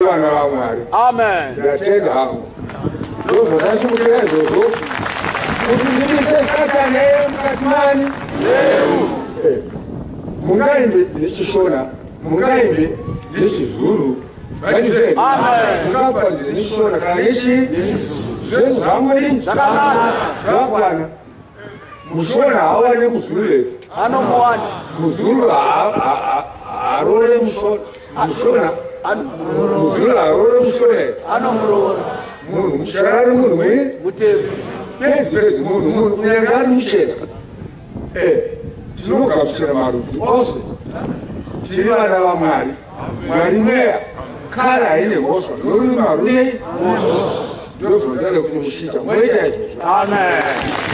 vana va Mwari. Amen. Ndatenda hangu. Ndobva ndasumukira izvozvo kuti ndimise Satani mukati mani. Mungaimbe nechishona, mungaimbe nechizulu. Mungapazire nechishona kana zvenyu zvamuri zvakwana. Mushona hawane muzulu here. Anomuwana. Muzulu harore mushona. Muzulu harore mushona here. Anomurora. Munhu mushona ari munhu mwini. Mutevi. Pezi munhu kunyange ari muchena. Tinogamuchira marudzi ose. Tiri vana vaMwari. Mwari mweya. Kara haine mhosva. Noruri marudzi. Ndozvodare kuti muchiita. Mwoita izvozvo. Amen.